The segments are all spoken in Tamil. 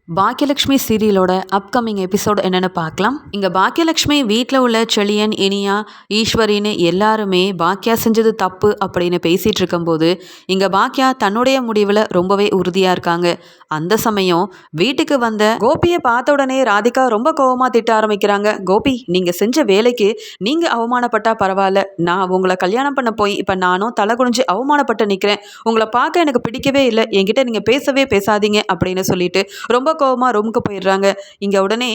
பாக்கியலட்சுமி சீரியலோட அப்கமிங் எபிசோட் என்னென்னு பார்க்கலாம். இங்கே பாக்கியலட்சுமி வீட்டில் உள்ள செழியன், இனியா, ஈஸ்வரின்னு எல்லாருமே பாக்கியா செஞ்சது தப்பு அப்படின்னு பேசிகிட்டு இருக்கும்போது இங்கே பாக்கியா தன்னுடைய முடிவில் ரொம்பவே உறுதியாக இருக்காங்க. அந்த சமயம் வீட்டுக்கு வந்த கோபியை பார்த்த உடனே ராதிகா ரொம்ப கோபமாக திட்ட ஆரம்பிக்கிறாங்க. கோபி, நீங்கள் செஞ்ச வேலைக்கு நீங்கள் அவமானப்பட்டா பரவாயில்ல, நான் உங்களை கல்யாணம் பண்ண போய் இப்போ நானும் தலை குனிஞ்சு அவமானப்பட்டு நிற்கிறேன். உங்களை பார்க்க எனக்கு பிடிக்கவே இல்லை, என்கிட்ட நீங்கள் பேசவே பேசாதீங்க அப்படின்னு சொல்லிட்டு ரொம்ப கோவமாக ரூமுக்கு போயிடுறாங்க. இங்கே உடனே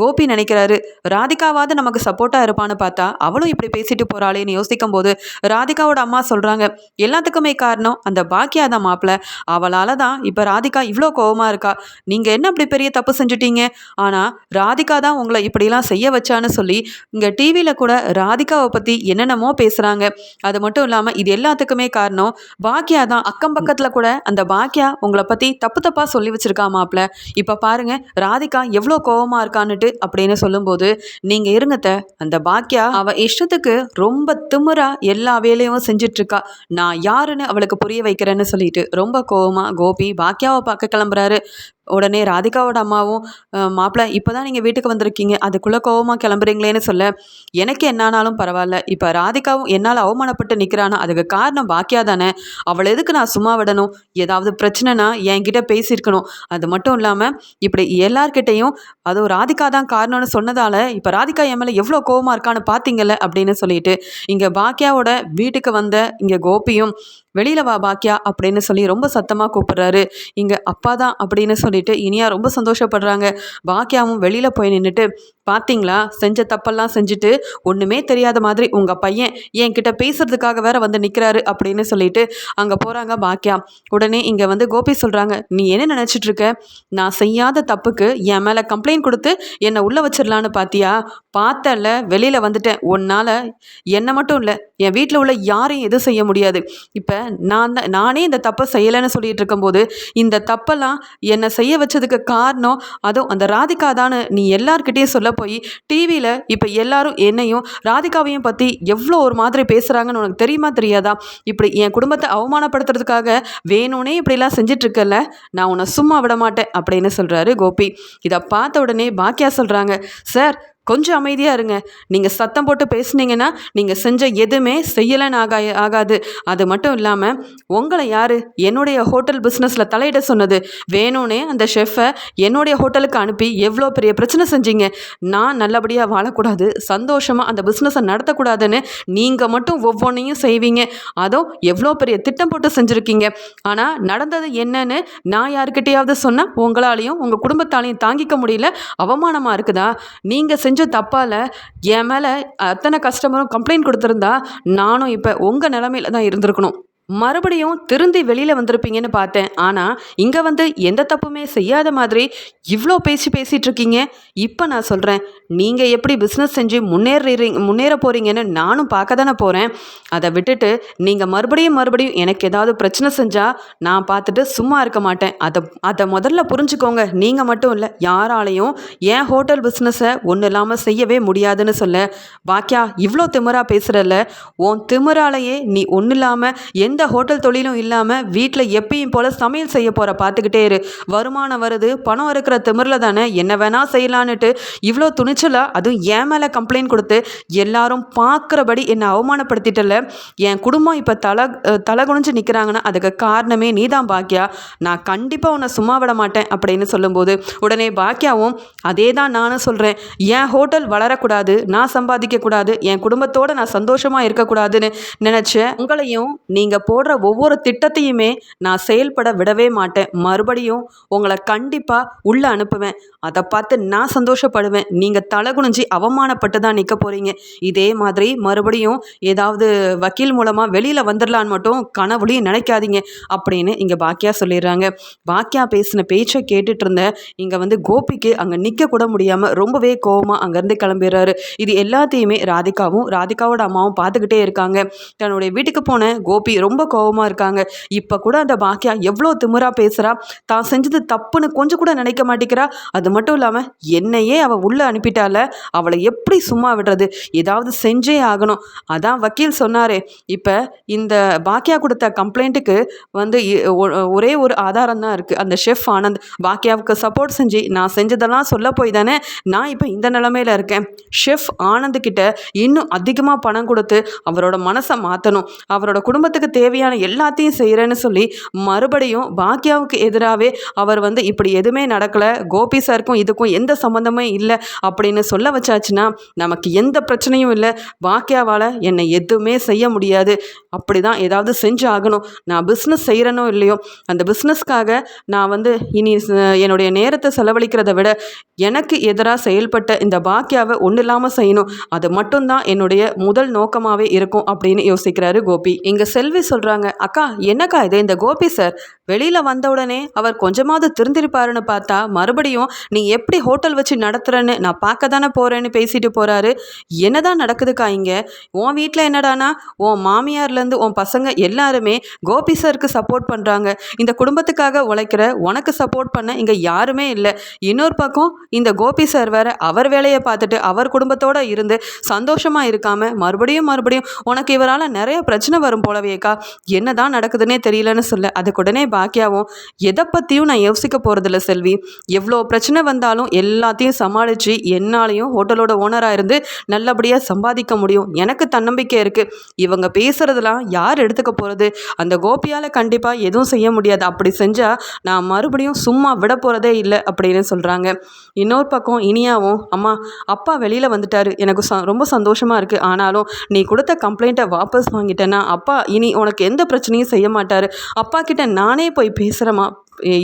கோபி நினைக்கிறாரு, ராதிகாவாவது நமக்கு சப்போர்ட்டாக இருப்பான்னு பார்த்தா அவளும் இப்படி பேசிட்டு போகிறாளேன்னு யோசிக்கும் போது ராதிகாவோட அம்மா சொல்கிறாங்க, எல்லாத்துக்குமே காரணம் அந்த பாக்கியா தான் மாப்பிள்ள, அவளால் தான் இப்போ ராதிகா இவ்வளோ கோவமாக இருக்கா. நீங்கள் என்ன அப்படி பெரிய தப்பு செஞ்சுட்டீங்க, ஆனால் ராதிகா தான் உங்களை இப்படிலாம் செய்ய வச்சான்னு சொல்லி இங்கே டிவியில் கூட ராதிகாவை பற்றி என்னென்னமோ பேசுகிறாங்க. அது மட்டும் இல்லாமல் இது எல்லாத்துக்குமே காரணம் பாக்கியா தான். அக்கம் பக்கத்தில் கூட அந்த பாக்கியா உங்களை பற்றி தப்பு தப்பாக சொல்லி வச்சிருக்கா மாப்பிள்ள. இப்போ பாருங்க ராதிகா எவ்வளோ கோவமாக இருக்கான்னுட்டு அப்படின்னு சொல்லும்போது, நீங்கள் இருங்கத்த, அந்த பாக்கியா அவ இஷ்டத்துக்கு ரொம்ப திமிரா எல்லா வேலையும் செஞ்சுட்டு இருக்கா, நான் யாருன்னு அவளுக்கு புரிய வைக்கிறேன்னு சொல்லிட்டு ரொம்ப கோவமாக கோபி பாக்கியாவை பார்க்க கிளம்புறாரு. உடனே ராதிகாவோட அம்மாவும், மாப்பிள்ள இப்போ தான் நீங்கள் வீட்டுக்கு வந்திருக்கீங்க, அதுக்குள்ளே கோவமாக கிளம்புறீங்களேன்னு சொல்ல, எனக்கு என்னானாலும் பரவாயில்ல, இப்போ ராதிகாவும் என்னால் அவமானப்பட்டு நிற்கிறானா அதுக்கு காரணம் பாக்கியா தானே, அவளை எதுக்கு நான் சும்மா விடணும், ஏதாவது பிரச்சனைனா என்கிட்ட பேசியிருக்கணும். அது மட்டும் இல்லாமல் இப்படி எல்லார்கிட்டையும் அதுவும் ராதிகா தான் காரணம்னு சொன்னதால் இப்போ ராதிகா என் மேலே எவ்வளோ கோவமாக இருக்கான்னு பார்த்தீங்கல்ல அப்படின்னு சொல்லிட்டு இங்கே பாக்கியாவோட வீட்டுக்கு வந்த இங்கே கோபியும், வெளியில் வா பாக்கியா அப்படின்னு சொல்லி ரொம்ப சத்தமாக கூப்பிடுறாரு. இங்கே அப்பா தான் அப்படின்னு சொல்லிட்டு இனியா ரொம்ப சந்தோஷப்படுறாங்க. பாக்கியாவும் வெளியில் போய் நின்றுட்டு, பார்த்தீங்களா செஞ்ச தப்பெல்லாம் செஞ்சுட்டு ஒன்றுமே தெரியாத மாதிரி உங்கள் பையன் என்கிட்ட பேசுறதுக்காக வேற வந்து நிற்கிறாரு அப்படின்னு சொல்லிட்டு அங்கே போகிறாங்க பாக்கியா. உடனே இங்கே வந்து கோபி சொல்கிறாங்க, நீ என்ன நினச்சிட்டு இருக்க, நான் செய்யாத தப்புக்கு என் மேலே கம்ப்ளைண்ட் கொடுத்து என்னை உள்ளே வச்சிடலான்னு பார்த்தியா, பார்த்தல வெளியில் வந்துட்டேன், உன்னால் என்னை மட்டும் இல்லை என் வீட்டில் உள்ள யாரையும் எதுவும் செய்ய முடியாது. இப்போ நானே இந்த தப்பை செய்யலைன்னு சொல்லிட்டு இருக்கும்போது இந்த தப்பெல்லாம் என்னை செய்ய வச்சதுக்கு காரணம் அதுவும் அந்த ராதிகா தான்னு நீ எல்லார்கிட்டையும் சொல்ல போய் டிவியில் இப்போ எல்லாரும் என்னையும் ராதிகாவையும் பற்றி எவ்வளோ ஒரு மாதிரி பேசுகிறாங்கன்னு உனக்கு தெரியுமா தெரியாதா, இப்படி என் குடும்பத்தை அவமானப்படுத்துறதுக்காக வேணும்னே இப்படிலாம் செஞ்சிட்ருக்கல, நான் உன்னை சும்மா விட மாட்டேன் அப்படின்னு சொல்கிறாரு கோபி. இதை பார்த்த உடனே பாக்கியா சொல்கிறாங்க, சார் கொஞ்சம் அமைதியாக இருங்க, நீங்கள் சத்தம் போட்டு பேசுனீங்கன்னா நீங்கள் செஞ்ச எதுவுமே செய்யலைன்னு ஆகாது. அது மட்டும் இல்லாமல் உங்களை யார் என்னுடைய ஹோட்டல் பிஸ்னஸில் தலையிட சொன்னது, வேணும்னே அந்த ஷெஃப்பை என்னுடைய ஹோட்டலுக்கு அனுப்பி எவ்வளோ பெரிய பிரச்சனை செஞ்சீங்க, நான் நல்லபடியாக வாழக்கூடாது, சந்தோஷமாக அந்த பிஸ்னஸை நடத்தக்கூடாதுன்னு நீங்கள் மட்டும் ஒவ்வொன்றையும் செய்வீங்க, அதுவும் எவ்வளோ பெரிய திட்டம் போட்டு செஞ்சுருக்கீங்க. ஆனால் நடந்தது என்னன்னு நான் யாருக்கிட்டையாவது சொன்னால் உங்களாலையும் உங்கள் குடும்பத்தாலையும் தாங்கிக்க முடியல, அவமானமாக இருக்குதா, நீங்கள் செஞ்ச தப்பால் என் மேலே அத்தனை கஸ்டமரும் கம்ப்ளைண்ட் கொடுத்துருந்தா நானும் இப்போ உங்கள் நிலமையில தான் இருந்திருக்கணும், மறுபடியும் திருந்தி வெளியில் வந்திருப்பீங்கன்னு பார்த்தேன். ஆனால் இங்கே வந்து எந்த தப்புமே செய்யாத மாதிரி இவ்வளோ பேசிகிட்டு இருக்கீங்க. இப்போ நான் சொல்கிறேன், நீங்கள் எப்படி பிஸ்னஸ் செஞ்சு முன்னேற போகிறீங்கன்னு நானும் பார்க்க தானே போகிறேன். அதை விட்டுட்டு நீங்கள் மறுபடியும் எனக்கு ஏதாவது பிரச்சனை செஞ்சால் நான் பார்த்துட்டு சும்மா இருக்க மாட்டேன். அதை முதல்ல புரிஞ்சுக்கோங்க. நீங்கள் மட்டும் இல்லை, யாராலையும் என் ஹோட்டல் பிஸ்னஸை ஒன்றும் இல்லாமல் செய்யவே முடியாதுன்னு சொல்ல, பாக்கியா இவ்வளோ திமிரா பேசுகிறல்ல, உன் திமிராலேயே நீ ஒன்றும் இல்லாமல் எந்த ஹோட்டல் தொழிலும் இல்லாமல் வீட்டில் எப்பயும் போல் சமையல் செய்ய போகிற, பார்த்துக்கிட்டே இரு, வருமானம் வருது, பணம் இருக்கிற திமிரில் தானே என்ன வேணால் செய்யலான்னுட்டு இவ்வளோ துணிச்சலாக அதுவும் என் மேலே கம்ப்ளைண்ட் கொடுத்து எல்லாரும் பார்க்குறபடி என்னை அவமானப்படுத்திட்டல, என் குடும்பம் இப்போ தலை குனிஞ்சு நிற்கிறாங்கன்னா அதுக்கு காரணமே நீ தான் பாக்கியா, நான் கண்டிப்பாக உன்னை சும்மா விட மாட்டேன் அப்படின்னு சொல்லும்போது உடனே பாக்கியாவும், அதே தான் நானும் சொல்கிறேன், என் ஹோட்டல் வளரக்கூடாது, நான் சம்பாதிக்கக்கூடாது, என் குடும்பத்தோடு நான் சந்தோஷமாக இருக்கக்கூடாதுன்னு நினச்சேன். உங்களையும் நீங்கள் போடுற ஒவ்வொரு திட்டத்தையுமே நான் செயல்பட விடவே மாட்டேன், மறுபடியும் உங்களை கண்டிப்பாக உள்ளே அனுப்புவேன், அதை பார்த்து நான் சந்தோஷப்படுவேன், நீங்கள் தலை குனிஞ்சி அவமானப்பட்டு தான் நிற்க போகிறீங்க, இதே மாதிரி மறுபடியும் ஏதாவது வக்கீல் மூலமாக வெளியில் வந்துடலான்னு மட்டும் கனவுலையும் நினைக்காதீங்க அப்படின்னு இங்கே பாக்கியா சொல்லிடுறாங்க. பாக்கியா பேசின பேச்சை கேட்டுட்டு இருந்த இங்கே வந்து கோபிக்கு அங்கே நிற்க கூட முடியாமல் ரொம்பவே கோவமாக அங்கேருந்து கிளம்பிடுறாரு. இது எல்லாத்தையுமே ராதிகாவோட அம்மாவும் பார்த்துக்கிட்டே இருக்காங்க. தன்னுடைய வீட்டுக்கு போன கோபி ரொம்ப ரொம்ப கோவமாக இருக்காங்க. இப்போ கூட அந்த பாக்கியா எவ்வளோ திமிரா பேசுகிறா, தான் செஞ்சது தப்புன்னு கொஞ்சம் கூட நினைக்க மாட்டேங்கிறா. அது மட்டும் இல்லாமல் என்னையே அவள் உள்ளே அனுப்பிட்டால, அவளை எப்படி சும்மா விடுறது, ஏதாவது செஞ்சே ஆகணும். அதான் வக்கீல் சொன்னாரே, இப்போ இந்த பாக்கியா கொடுத்த கம்ப்ளைண்ட்டுக்கு வந்து ஒரே ஒரு ஆதாரம் தான் இருக்குது. அந்த ஷெஃப் ஆனந்த் பாக்கியாவுக்கு சப்போர்ட் செஞ்சு நான் செஞ்சதெல்லாம் சொல்ல போய் தானே நான் இப்போ இந்த நிலமையில இருக்கேன். ஷெஃப் ஆனந்த் கிட்ட இன்னும் அதிகமாக பணம் கொடுத்து அவரோட மனசை மாற்றணும், அவரோட குடும்பத்துக்கு தேவையான எல்லாத்தையும் செய்கிறேன்னு சொல்லி மறுபடியும் பாக்கியாவுக்கு எதிராகவே அவர் வந்து இப்படி எதுவுமே நடக்கலை, கோபி சாருக்கும் இதுக்கும் எந்த சம்மந்தமே இல்லை அப்படின்னு சொல்ல வச்சாச்சுன்னா நமக்கு எந்த பிரச்சனையும் இல்லை, பாக்கியாவால் என்னை எதுவுமே செய்ய முடியாது. அப்படி தான் ஏதாவது செஞ்சு ஆகணும். நான் பிஸ்னஸ் செய்கிறேனோ இல்லையோ, அந்த பிஸ்னஸ்க்காக நான் வந்து இனி என்னுடைய நேரத்தை செலவழிக்கிறத விட எனக்கு எதிராக செயல்பட்ட இந்த பாக்கியாவை ஒன்றும் இல்லாமல் செய்யணும், அது மட்டும்தான் என்னுடைய முதல் நோக்கமாகவே இருக்கும் அப்படின்னு யோசிக்கிறாரு கோபி. இங்கே செல்வி சொல்கிறாங்க, அக்கா என்னக்கா இது, இந்த கோபி சார் வெளியில் வந்த உடனே அவர் கொஞ்சமாவது திருந்திருப்பாருன்னு பார்த்தா மறுபடியும் நீ எப்படி ஹோட்டல் வச்சு நடத்துகிறேன்னு நான் பார்க்க தானே போகிறேன்னு பேசிட்டு போகிறாரு. என்னதான் நடக்குதுக்கா இங்கே? உன் வீட்டில் என்னடானா உன் மாமியார்லேருந்து உன் பசங்க எல்லாருமே கோபி சாருக்கு சப்போர்ட் பண்ணுறாங்க. இந்த குடும்பத்துக்காக உழைக்கிற உனக்கு சப்போர்ட் பண்ண இங்கே யாருமே இல்லை. இன்னொரு பக்கம் இந்த கோபி சார் வேற அவர் வேலையை பார்த்துட்டு அவர் குடும்பத்தோடு இருந்து சந்தோஷமாக இருக்காமல் மறுபடியும் உனக்கு இவரால் நிறைய பிரச்சனை வரும் போலவேக்கா, என்னதான் நடக்குதுன்னே தெரியலன்னு சொல்ல, அதுக்குடனே பாக்கியாவும் எதை பற்றியும் நான் யோசிக்க போகிறதில்ல செல்வி, எவ்வளோ பிரச்சனை வந்தாலும் எல்லாத்தையும் சமாளித்து என்னாலையும் ஹோட்டலோட ஓனராக இருந்து நல்லபடியாக சம்பாதிக்க முடியும், எனக்கு தன்னம்பிக்கை இருக்குது. இவங்க பேசுகிறதெல்லாம் யார் எடுத்துக்க போகிறது? அந்த கோபியால் கண்டிப்பாக எதுவும் செய்ய முடியாது. அப்படி செஞ்சால் நான் மறுபடியும் சும்மா விட போகிறதே இல்லை அப்படின்னு சொல்கிறாங்க. இன்னொரு பக்கம் இனியாவும், அம்மா அப்பா வெளியில் வந்துட்டாரு, எனக்கு ரொம்ப சந்தோஷமாக இருக்குது. ஆனாலும் நீ கொடுத்த கம்ப்ளைண்ட்டை வாபஸ் வாங்கிட்டேன்னா அப்பா இனி உனக்கு எந்த பிரச்சனையும் செய்ய மாட்டார். அப்பா கிட்ட நானே போய் பேசுகிறேம்மா,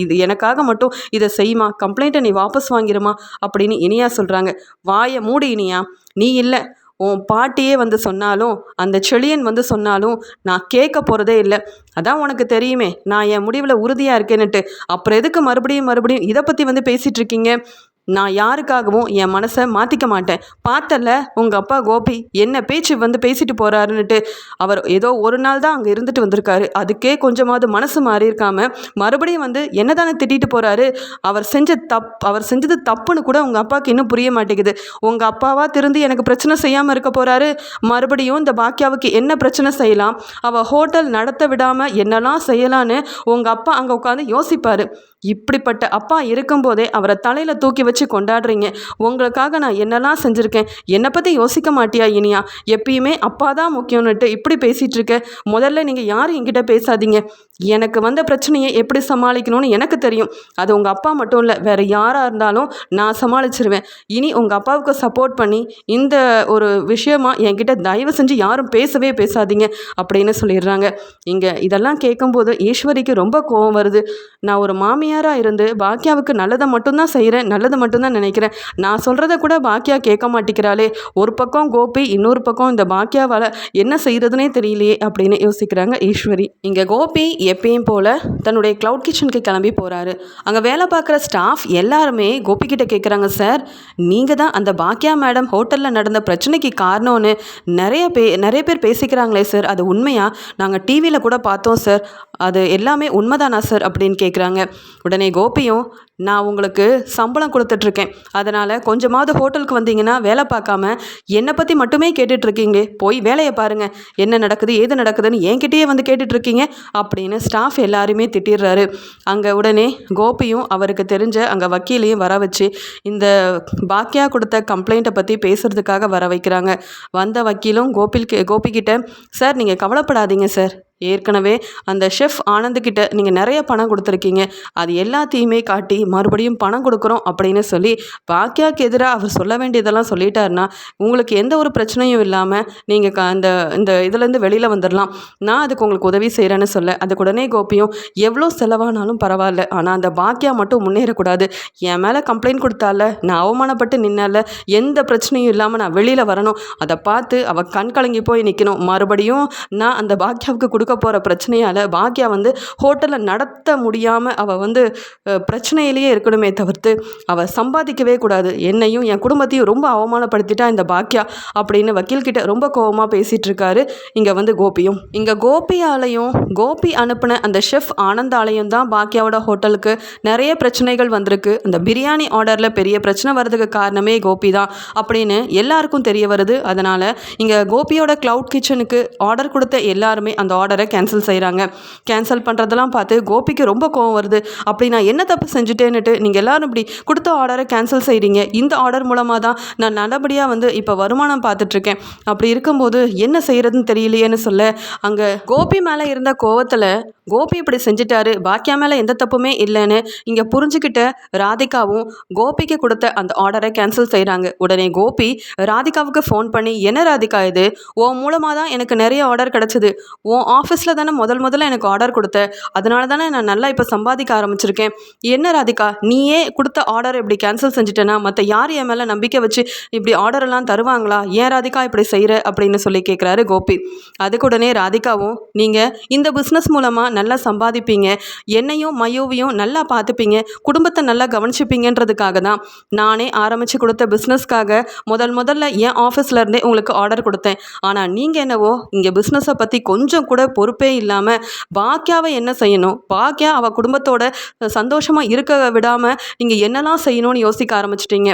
இது எனக்காக மட்டும் இதை செய்யுமா, கம்ப்ளைண்ட்டை நீ வாபஸ் வாங்கிடுமா அப்படின்னு இனியா சொல்கிறாங்க. வாயை மூடி இனியா, நீ இல்லை உன் பாட்டியே வந்து சொன்னாலும் அந்த செழியன் வந்து சொன்னாலும் நான் கேட்க போகிறதே இல்லை. அதான் உனக்கு தெரியுமே நான் என் முடிவில் உறுதியாக இருக்கேன்னுட்டு, அப்புறம் எதுக்கு மறுபடியும் இதை பற்றி வந்து பேசிகிட்டு இருக்கீங்க? நான் யாருக்காகவும் என் மனசை மாற்றிக்க மாட்டேன். பார்த்தல உங்கள் அப்பா கோபி என்ன பேச்சு வந்து பேசிட்டு போகிறாருன்னுட்டு, அவர் ஏதோ ஒரு நாள் தான் அங்கே இருந்துட்டு வந்திருக்காரு, அதுக்கே கொஞ்சமாவது மனசு மாறி இருக்காம மறுபடியும் வந்து என்ன தானே திட்டிட்டு போகிறாரு. அவர் செஞ்சது தப்புன்னு கூட உங்கள் அப்பாவுக்கு இன்னும் புரிய மாட்டேங்குது. உங்கள் அப்பாவா திருந்து எனக்கு பிரச்சனை செய்யாமல் இருக்க போகிறாரு. மறுபடியும் இந்த பாக்கியாவுக்கு என்ன பிரச்சனை செய்யலாம், அவள் ஹோட்டல் நடத்த விடாமல் என்னெல்லாம் செய்யலான்னு உங்கள் அப்பா அங்கே உட்காந்து யோசிப்பார். இப்படிப்பட்ட அப்பா இருக்கும்போதே அவரை தலையில் தூக்கி வச்சு கொண்டாடுறீங்க. உங்களுக்காக நான் என்னெல்லாம் செஞ்சுருக்கேன், என்னை பற்றி யோசிக்க மாட்டியா இனியா? எப்பயுமே அப்பா தான் முக்கியம்னுட்டு இப்படி பேசிகிட்டு இருக்க. முதல்ல நீங்கள் யாரும் என்கிட்ட பேசாதீங்க. எனக்கு வந்த பிரச்சனையை எப்படி சமாளிக்கணும்னு எனக்கு தெரியும். அது உங்கள் அப்பா மட்டும் இல்லை, வேறு யாராக இருந்தாலும் நான் சமாளிச்சிருவேன். இனி உங்கள் அப்பாவுக்கு சப்போர்ட் பண்ணி இந்த ஒரு விஷயமா என்கிட்ட தயவு செஞ்சு யாரும் பேசவே பேசாதீங்க அப்படின்னு சொல்லிடுறாங்க. இங்கே இதெல்லாம் கேட்கும்போது ஈஸ்வரிக்கு ரொம்ப கோபம் வருது. நான் ஒரு மாமியாராக இருந்து பாக்கியாவுக்கு நல்லதை மட்டும்தான் செய்கிறேன், நல்லதை மட்டும்தான் நினைக்கிறேன். நான் சொல்கிறத கூட பாக்கியா கேட்க மாட்டேங்கிறாளே. ஒரு பக்கம் கோபி, இன்னொரு பக்கம் இந்த பாக்கியாவால் என்ன செய்கிறதுனே தெரியலையே அப்படின்னு யோசிக்கிறாங்க ஈஸ்வரி. இங்கே கோபி எப்பயும் போல் தன்னுடைய க்ளவுட் கிச்சனுக்கு கிளம்பி போகிறாரு. அங்கே வேலை பார்க்குற ஸ்டாஃப் எல்லாருமே கோபி கிட்ட கேட்குறாங்க, சார் நீங்கள் தான் அந்த பாக்கியா மேடம் ஹோட்டலில் நடந்த பிரச்சனைக்கு காரணம்னு நிறைய பேர் பேசிக்கிறாங்களே சார், அது உண்மையா? நாங்கள் டிவியில் கூட பார்த்தோம் சார், அது எல்லாமே உண்மைதானா சார் அப்படின்னு கேட்குறாங்க. உடனே கோபியும், நான் உங்களுக்கு சம்பளம் கொடுத்துட்ருக்கேன், அதனால் கொஞ்சமாவது ஹோட்டலுக்கு வந்தீங்கன்னா வேலை பார்க்காம என்னை பற்றி மட்டுமே கேட்டுட்ருக்கீங்களே, போய் வேலையை பாருங்கள், என்ன நடக்குது ஏது நடக்குதுன்னு என்கிட்டயே வந்து கேட்டுட்ருக்கீங்க அப்படின்னு ஸ்டாஃப் எல்லாருமே திட்டிடுறாரு. அங்கே உடனே கோபியும் அவருக்கு தெரிஞ்ச அங்கே வக்கீலையும் வர வச்சு இந்த பாக்கியா கொடுத்த கம்ப்ளைண்ட்டை பற்றி பேசுகிறதுக்காக வர வைக்கிறாங்க. வந்த வக்கீலும் கோபிக்கிட்ட, சார் நீங்கள் கவலைப்படாதீங்க சார், ஏற்கனவே அந்த ஷெஃப் ஆனந்துக்கிட்ட நீங்கள் நிறைய பணம் கொடுத்துருக்கீங்க, அது எல்லாத்தையுமே காட்டி மறுபடியும் பணம் கொடுக்குறோம் அப்படின்னு சொல்லி பாக்கியாவுக்கு எதிராக அவர் சொல்ல வேண்டியதெல்லாம் சொல்லிட்டாருன்னா உங்களுக்கு எந்த ஒரு பிரச்சனையும் இல்லாமல் நீங்கள் இந்த இதுலேருந்து வெளியில் வந்துடலாம், நான் அதுக்கு உங்களுக்கு உதவி செய்கிறேன்னு சொல்ல, அதுக்கு உடனே கோபியும், எவ்வளோ செலவானாலும் பரவாயில்ல, ஆனால் அந்த பாக்கியா மட்டும் முன்னேறக்கூடாது, என் மேலே கம்ப்ளைண்ட் கொடுத்தால, நான் அவமானப்பட்டு நின்னால, எந்த பிரச்சனையும் இல்லாமல் நான் வெளியில் வரணும், அதை பார்த்து அவள் கண் கலங்கி போய் நிற்கணும், மறுபடியும் நான் அந்த பாக்கியாவுக்கு கொடுக்க போகிற பிரச்சனையால் பாக்கியா வந்து ஹோட்டலை நடத்த முடியாமல் அவள் வந்து பிரச்சனையிலேயே இருக்கணுமே தவிர்த்து அவள் சம்பாதிக்கவே கூடாது. என்னையும் என் குடும்பத்தையும் ரொம்ப அவமானப்படுத்திட்டா இந்த பாக்கியா அப்படின்னு வக்கீல்கிட்ட ரொம்ப கோபமாக பேசிகிட்டு இருக்காரு இங்கே வந்து கோபியும். இங்கே கோபியாலையும் கோபி அனுப்பின அந்த ஷெஃப் ஆனந்தாலையும் தான் பாக்கியாவோட ஹோட்டலுக்கு நிறைய பிரச்சனைகள் வந்திருக்கு. அந்த பிரியாணி ஆர்டரில் பெரிய பிரச்சனை வர்றதுக்கு காரணமே கோபி தான் அப்படின்னு எல்லாருக்கும் தெரிய வருது. அதனால் இங்கே கோபியோட க்ளவுட் கிச்சனுக்கு ஆர்டர் கொடுத்த எல்லாருமே அந்த ஆர்டரை கேன்சல் செய்கிறாங்க. கேன்சல் பண்ணுறதெல்லாம் பார்த்து கோபிக்கு ரொம்ப கோவம் வருது. அப்படி நான் என்ன தப்பு செஞ்சுட்டேன்னுட்டு நீங்கள் எல்லாரும் இப்படி கொடுத்த ஆர்டரை கேன்சல் செய்கிறீங்க. இந்த ஆர்டர் மூலமாக தான் நான் நல்லபடியாக வந்து இப்போ வருமானம் பார்த்துட்ருக்கேன். அப்படி இருக்கும்போது என்ன செய்கிறதுன்னு தெரியலையேன்னு சொல்ல அங்கே கோபி மேலே இருந்த கோவத்தில் கோபி இப்படி செஞ்சிட்டாரு, பாக்கியா மேலே எந்த தப்புமே இல்லைன்னு இங்கே புரிஞ்சுக்கிட்ட ராதிகாவும் கோபிக்கு கொடுத்த அந்த ஆர்டரை கேன்சல் செய்கிறாங்க. உடனே கோபி ராதிகாவுக்கு ஃபோன் பண்ணி, என்ன ராதிகா இது, உன் மூலமாக தான் எனக்கு நிறைய ஆர்டர் கிடச்சிது, உன் ஆஃபீஸில் தானே முதல்ல எனக்கு ஆர்டர் கொடுத்த, அதனால தானே நான் நல்லா இப்போ சம்பாதிக்க ஆரம்பிச்சிருக்கேன். என்ன ராதிகா நீயே கொடுத்த ஆர்டர் இப்படி கேன்சல் செஞ்சுட்டேன்னா மற்ற யார் என் மேலே நம்பிக்கை வச்சு இப்படி ஆர்டரெல்லாம் தருவாங்களா, ஏன் ராதிகா இப்படி செய்கிற அப்படின்னு சொல்லி கேட்குறாரு கோபி. அதுக்கு உடனே ராதிகாவும், நீங்கள் இந்த பிஸ்னஸ் மூலமாக நல்லா சம்பாதிப்பீங்க, என்னையும் மயூவையும் நல்லா பார்த்துப்பீங்க, குடும்பத்தை நல்லா கவனிச்சுப்பீங்கன்றதுக்காக தான் நானே ஆரம்பித்து கொடுத்த பிஸ்னஸ்க்காக முதல்ல என் ஆஃபீஸ்லேருந்தே உங்களுக்கு ஆர்டர் கொடுத்தேன். ஆனால் நீங்கள் என்னவோ இங்கே பிஸ்னஸை பற்றி கொஞ்சம் கூட பொறுப்பே இல்லாமல் பாக்கியாவை என்ன செய்யணும், பாக்கியா அவள் குடும்பத்தோட சந்தோஷமாக இருக்க விடாமல் நீங்கள் என்னெல்லாம் செய்யணும்னு யோசிக்க ஆரம்பிச்சிட்டிங்க.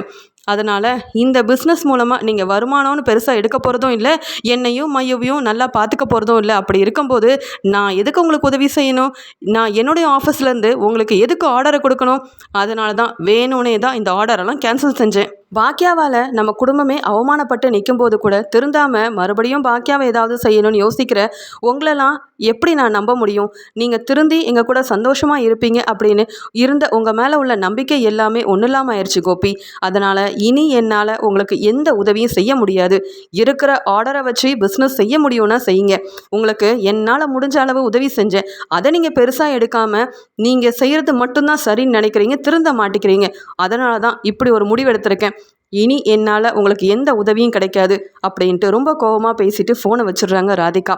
அதனால் இந்த பிஸ்னஸ் மூலமாக நீங்கள் வருமானம்னு பெருசாக எடுக்க போகிறதும் இல்லை, என்னையும் மையவையும் நல்லா பார்த்துக்க போகிறதும் இல்லை. அப்படி இருக்கும்போது நான் எதுக்கு உங்களுக்கு உதவி செய்யணும், நான் என்னுடைய ஆஃபீஸ்லேருந்து உங்களுக்கு எதுக்கு ஆர்டரை கொடுக்கணும், அதனால தான் வேணும்னே தான் இந்த ஆர்டரெல்லாம் கேன்சல் செஞ்சேன். பாக்கியாவால் நம்ம குடும்பமே அவமானப்பட்டு நிற்கும்போது கூட திருந்தாமல் மறுபடியும் பாக்கியாவை ஏதாவது செய்யணும்னு யோசிக்கிற உங்களெல்லாம் எப்படி நான் நம்ப முடியும்? நீங்கள் திருந்தி எங்கள் கூட சந்தோஷமாக இருப்பீங்க அப்படின்னு இருந்த உங்கள் மேலே உள்ள நம்பிக்கை எல்லாமே ஒன்றும் இல்லாமல் ஆயிடுச்சு கோபி. அதனால் இனி என்னால் உங்களுக்கு எந்த உதவியும் செய்ய முடியாது. இருக்கிற ஆர்டரை வச்சு பிஸ்னஸ் செய்ய முடியும்னா செய்யுங்க. உங்களுக்கு என்னால் முடிஞ்ச அளவு உதவி செஞ்சேன், அதை நீங்கள் பெருசாக எடுக்காமல் நீங்கள் செய்கிறது மட்டும்தான் சரின்னு நினைக்கிறீங்க, திருந்த மாட்டேங்கிறீங்க. அதனால தான் இப்படி ஒரு முடிவு எடுத்திருக்கேன். இனி என்னால் உங்களுக்கு எந்த உதவியும் கிடைக்காது அப்படின்ட்டு ரொம்ப கோபமாக பேசிட்டு ஃபோனை வச்சிடுறாங்க ராதிகா.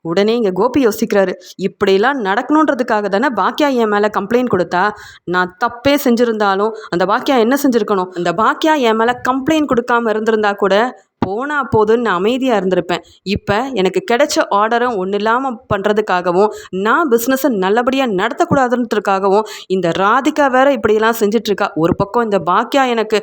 உடனே இங்கே கோபி யோசிக்கிறாரு, இப்படிலாம் நடக்கணுன்றதுக்காக தானே பாக்கியா என் மேலே கம்ப்ளைண்ட் கொடுத்தா. நான் தப்பே செஞ்சுருந்தாலும் அந்த பாக்கியா என்ன செஞ்சுருக்கணும், அந்த பாக்கியா என் மேலே கம்ப்ளைண்ட் கொடுக்காம இருந்திருந்தா கூட போனா போதுன்னு நான் அமைதியாக இருந்திருப்பேன். இப்போ எனக்கு கிடைச்ச ஆர்டரும் ஒன்றும் இல்லாமல் பண்ணுறதுக்காகவும் நான் பிஸ்னஸை நல்லபடியாக நடத்தக்கூடாதுன்றதுக்காகவும் இந்த ராதிகா வேற இப்படியெல்லாம் செஞ்சிட்ருக்கா. ஒரு பக்கம் இந்த பாக்கியா எனக்கு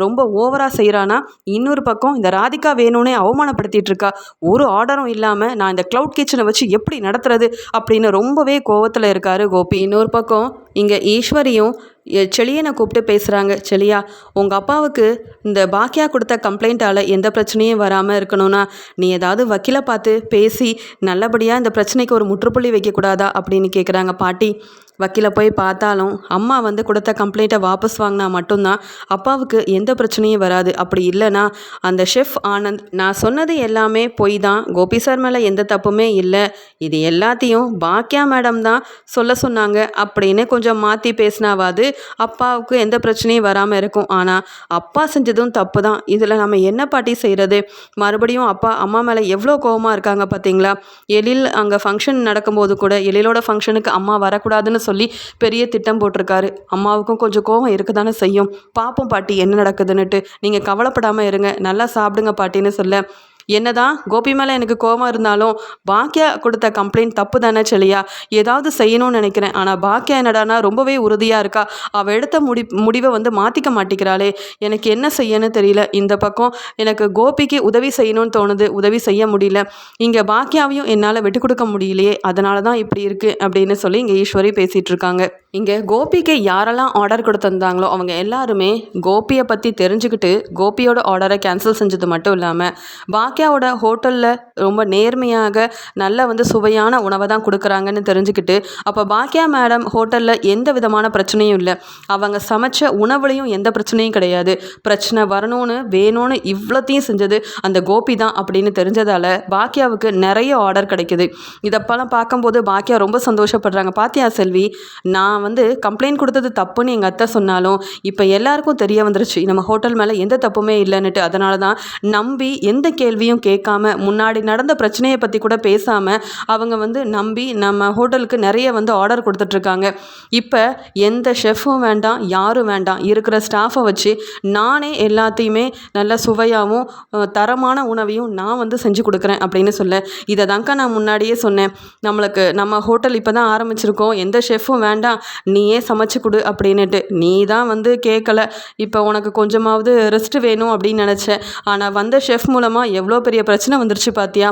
ரொம்ப ஓவராக செய்கிறானா, இன்னொரு பக்கம் இந்த ராதிகா வேணும்னே அவமானப்படுத்திட்டு இருக்கா. ஒரு ஆர்டரும் இல்லாமல் நான் இந்த க்ளவுட் கிச்சனை வச்சு எப்படி நடத்துறது அப்படின்னு ரொம்பவே கோவத்தில் இருக்காரு கோபி. இன்னொரு பக்கம் இங்கே ஈஸ்வரியும் செளியனை கூப்பிட்டு பேசுகிறாங்க. செளியா, உங்கள் அப்பாவுக்கு இந்த பாக்கியா கொடுத்த கம்ப்ளைண்ட்டால் எந்த பிரச்சனையும் வராமல் இருக்கணும்னா நீ ஏதாவது வக்கீலை பார்த்து பேசி நல்லபடியாக இந்த பிரச்சனைக்கு ஒரு முற்றுப்புள்ளி வைக்கக்கூடாதா அப்படின்னு கேட்குறாங்க பாட்டி. வக்கீலை போய் பார்த்தாலும் அம்மா வந்து கொடுத்த கம்ப்ளைண்ட்டை வாபஸ் வாங்கினா மட்டும்தான் அப்பாவுக்கு எந்த பிரச்சனையும் வராது. அப்படி இல்லைனா அந்த ஷெஃப் ஆனந்த் நான் சொன்னது எல்லாமே பொய் தான், கோபி சார் மேலே எந்த தப்புமே இல்லை, இது எல்லாத்தையும் பாக்கியா மேடம் தான் சொல்ல சொன்னாங்க அப்படின்னு கொஞ்சம் மாற்றி பேசினாவாது அப்பாவுக்கு எந்த பிரச்சனையும் வராமல் இருக்கும். ஆனால் அப்பா செஞ்சதும் தப்பு தான். இதில் நம்ம என்ன பாட்டி செய்கிறது? மறுபடியும் அப்பா அம்மா மேலே எவ்வளோ கோபமாக இருக்காங்க பார்த்தீங்களா? எழில் அங்கே ஃபங்க்ஷன் நடக்கும்போது கூட எழிலோட ஃபங்க்ஷனுக்கு அம்மா வரக்கூடாதுன்னு சொல்லி பெரிய திட்டம் போட்டிருக்காரு. அம்மாவுக்கும் கொஞ்சம் கோபம் இருக்க தானே செய்யும். பார்ப்போம் பாட்டி என்ன நடக்குதுன்னுட்டு, நீங்கள் கவலைப்படாமல் இருங்க, நல்லா சாப்பிடுங்க பாட்டின்னு சொல்ல, என்னதான் கோபி மேலே எனக்கு கோபம் இருந்தாலும் பாக்கியா கொடுத்த கம்ப்ளைண்ட் தப்பு தானே செளியா, ஏதாவது செய்யணும்னு நினைக்கிறேன். ஆனால் பாக்கியா என்னடானா ரொம்பவே உறுதியாக இருக்கா, அவள் எடுத்த முடிவை வந்து மாற்றிக்க மாட்டேங்கிறாளே, எனக்கு என்ன செய்யணும்னு தெரியல. இந்த பக்கம் எனக்கு கோபிக்கு உதவி செய்யணும்னு தோணுது, உதவி செய்ய முடியல. இங்கே பாக்கியாவையும் என்னால் விட்டு கொடுக்க முடியலையே, அதனால தான் இப்படி இருக்குது அப்படின்னு சொல்லி இங்கே ஈஸ்வரி பேசிகிட்டு இருக்காங்க. இங்கே கோபிக்கு யாரெல்லாம் ஆர்டர் கொடுத்துருந்தாங்களோ அவங்க எல்லாருமே கோபியை பற்றி தெரிஞ்சுக்கிட்டு கோபியோட ஆர்டரை கேன்சல் செஞ்சது மட்டும் இல்லாமல் பாக்கியாவோட ஹோட்டலில் ரொம்ப நேர்மையாக நல்ல வந்து சுவையான உணவை தான் கொடுக்குறாங்கன்னு தெரிஞ்சுக்கிட்டு, அப்போ பாக்கியா மேடம் ஹோட்டலில் எந்த விதமான பிரச்சனையும் இல்லை, அவங்க சமைச்ச உணவுலையும் எந்த பிரச்சனையும் கிடையாது, பிரச்சனை வரணும்னு வேணும்னு இவ்வளோத்தையும் செஞ்சது அந்த கோபி தான் அப்படின்னு தெரிஞ்சதால் பாக்கியாவுக்கு நிறைய ஆர்டர் கிடைக்குது. இதப்பெல்லாம் பார்க்கும்போது பாக்கியா ரொம்ப சந்தோஷப்படுறாங்க. பாத்தியா செல்வி, நான் வந்து கம்ப்ளைண்ட் கொடுத்தது தப்புன்னு எங்கள் அத்தை சொன்னாலும் இப்போ எல்லாருக்கும் தெரிய வந்துருச்சு நம்ம ஹோட்டல் மேலே எந்த தப்புமே இல்லைன்னுட்டு. அதனால தான் நம்பி எந்த கேள்வி கேள்வியும் கேட்காம முன்னாடி நடந்த பிரச்சனையை பற்றி கூட பேசாமல் அவங்க வந்து நம்பி நம்ம ஹோட்டலுக்கு நிறைய வந்து ஆர்டர் கொடுத்துட்ருக்காங்க. இப்போ எந்த ஷெஃப்பும் வேண்டாம், யாரும் வேண்டாம், இருக்கிற ஸ்டாஃபை வச்சு நானே எல்லாத்தையுமே நல்ல சுவையாகவும் தரமான உணவையும் நான் வந்து செஞ்சு கொடுக்குறேன் அப்படின்னு சொல்ல, இதை தாங்க்கா நான் முன்னாடியே சொன்னேன். நம்ம ஹோட்டல் இப்போ தான் ஆரம்பிச்சிருக்கோம், எந்த ஷெஃப்பும் வேண்டாம், நீயே சமைச்சு கொடு அப்படின்னுட்டு. நீ தான் வந்து கேட்கல, இப்போ உனக்கு கொஞ்சமாவது ரெஸ்ட் வேணும் அப்படின்னு நினச்சேன். ஆனால் வந்த ஷெஃப் மூலமாக எவ்வளோ பெரிய பிரச்சனை வந்துருச்சு பார்த்தியா?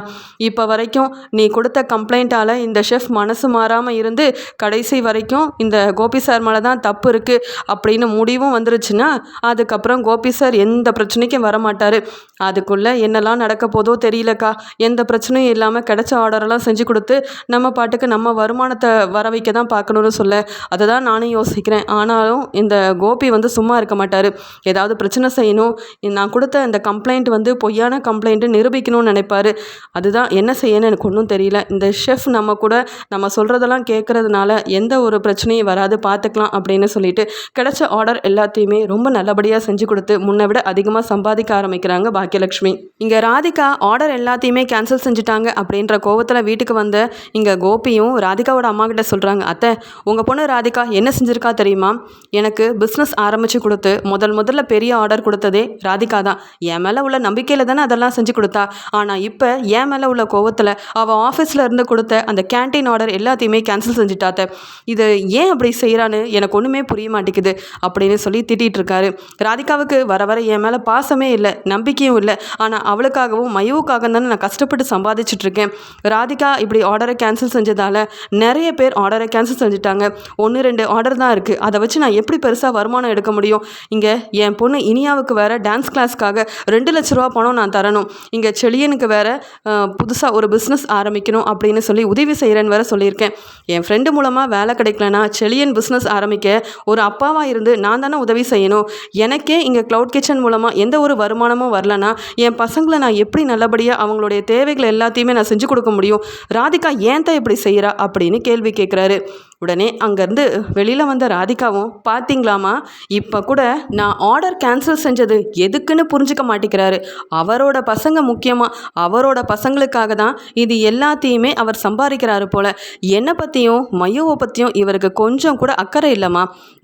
இப்போ வரைக்கும் நீ கொடுத்த கம்ப்ளைண்ட்டால் இந்த ஷெஃப் மனசு மாறாமல் இருந்து கடைசி வரைக்கும் இந்த கோபி சார் மேலே தான் தப்பு இருக்குது அப்படின்னு முடிவும் வந்துருச்சுன்னா அதுக்கப்புறம் கோபி சார் எந்த பிரச்சனைக்கும் வரமாட்டார். அதுக்குள்ளே என்னெல்லாம் நடக்க போதோ தெரியலக்கா. எந்த பிரச்சனையும் இல்லாமல் கிடைச்ச ஆர்டரெல்லாம் செஞ்சு கொடுத்து நம்ம பாட்டுக்கு நம்ம வருமானத்தை வர வைக்க தான் பார்க்கணுன்னு சொல்ல, அதை தான் நானும் யோசிக்கிறேன். ஆனாலும் இந்த கோபி வந்து சும்மா இருக்க மாட்டார், ஏதாவது பிரச்சனை செய்யணும், நான் கொடுத்த இந்த கம்ப்ளைண்ட் வந்து பொய்யான கம்ப்ளைண்ட்டு நிரூபிக்கணும்னு நினைப்பார். அதுதான் என்ன செய்யணும்னு எனக்கு ஒன்றும் தெரியல. இந்த ஷெஃப் நம்ம கூட நம்ம சொல்கிறதெல்லாம் கேட்குறதுனால எந்த ஒரு பிரச்சனையும் வராது, பார்த்துக்கலாம் அப்படின்னு சொல்லிட்டு கிடைச்ச ஆர்டர் எல்லாத்தையுமே ரொம்ப நல்லபடியாக செஞ்சு கொடுத்து முன்னை விட அதிகமாக சம்பாதிக்க ஆரம்பிக்கிறாங்க பாக்கியலட்சுமி. இங்கே ராதிகா ஆர்டர் எல்லாத்தையுமே கேன்சல் செஞ்சுட்டாங்க அப்படின்ற கோவத்தில் வீட்டுக்கு வந்த இங்கே கோபியும் ராதிகாவோட அம்மா கிட்ட சொல்கிறாங்க, அத்தை உங்கள் பொண்ணு ராதிகா என்ன செஞ்சுருக்கா தெரியுமா? எனக்கு பிஸ்னஸ் ஆரம்பித்து கொடுத்து முதல்ல பெரிய ஆர்டர் கொடுத்ததே ராதிகா தான். என் மேலே உள்ள நம்பிக்கையில் தானே அதெல்லாம் செஞ்சு கொடுத்தா. ஆனால் இப்போ என் மேலே உள்ள கோவத்தில் அவள் ஆஃபீஸில் இருந்து கொடுத்த அந்த கேன்டீன் ஆர்டர் எல்லாத்தையுமே கேன்சல் செஞ்சுட்டாத்த. இது ஏன் அப்படி செய்கிறான்னு எனக்கு ஒன்றுமே புரிய மாட்டேங்குது அப்படின்னு சொல்லி திட்டிகிட்டு இருக்காரு. ராதிகாவுக்கு வர என் மேலே பாசமே இல்லை, நம்பிக்கையும் இல்லை. ஆனால் அவளுக்காகவும் மையுவுக்காக தானே நான் கஷ்டப்பட்டு சம்பாதிச்சுட்ருக்கேன். ராதிகா இப்படி ஆர்டரை கேன்சல் செஞ்சதால் நிறைய பேர் ஆர்டரை கேன்சல் செஞ்சுட்டாங்க. 1-2 ஆர்டர் தான் இருக்குது. அதை வச்சு நான் எப்படி பெருசாக வருமானம் எடுக்க முடியும்? இங்கே என் பொண்ணு இனியாவுக்கு வேறு டான்ஸ் கிளாஸ்க்காக 2 லட்ச ரூபா பணம் நான் தரணும். இங்கே செழியனுக்கு வேறு புதுசாக ஒரு பிஸ்னஸ் ஆரம்பிக்கணும் அப்படின்னு சொல்லி உதவி செய்கிறேன்னு வேறு சொல்லியிருக்கேன். என் ஃப்ரெண்டு மூலமாக வேலை கிடைக்கலனா செழியன் பிஸ்னஸ் ஆரம்பிக்க ஒரு அப்பாவாக இருந்து நான் தானே உதவி செய்யணும். எனக்கே இங்கே க்ளவுட் கிச்சன் மூலமாக எந்த ஒரு வருமானமும் வரலனா என் பசங்களை நான் எப்படி நல்லபடியாக அவங்களுடைய தேவைகள் எல்லாத்தையுமே நான் செஞ்சு கொடுக்க முடியும்? ராதிகா ஏன் தான் இப்படி செய்கிறா அப்படின்னு கேள்வி கேட்குறாரு. உடனே அங்கேருந்து வெளியில் வந்த ராதிகாவும், பார்த்தீங்களாமா இப்போ கூட நான் ஆர்டர் கேன்சல் செஞ்சது எதுக்குன்னு புரிஞ்சிக்க மாட்டேங்கிறாரு. அவரோட பசங்க முக்கியமாக, அவரோட பசங்களுக்காக தான் இது எல்லாத்தையுமே அவர் சம்பாதிக்கிறாரு போல். என்னை பற்றியும் மையோவை பற்றியும் இவருக்கு கொஞ்சம் கூட அக்கறை இல்லைம்மா.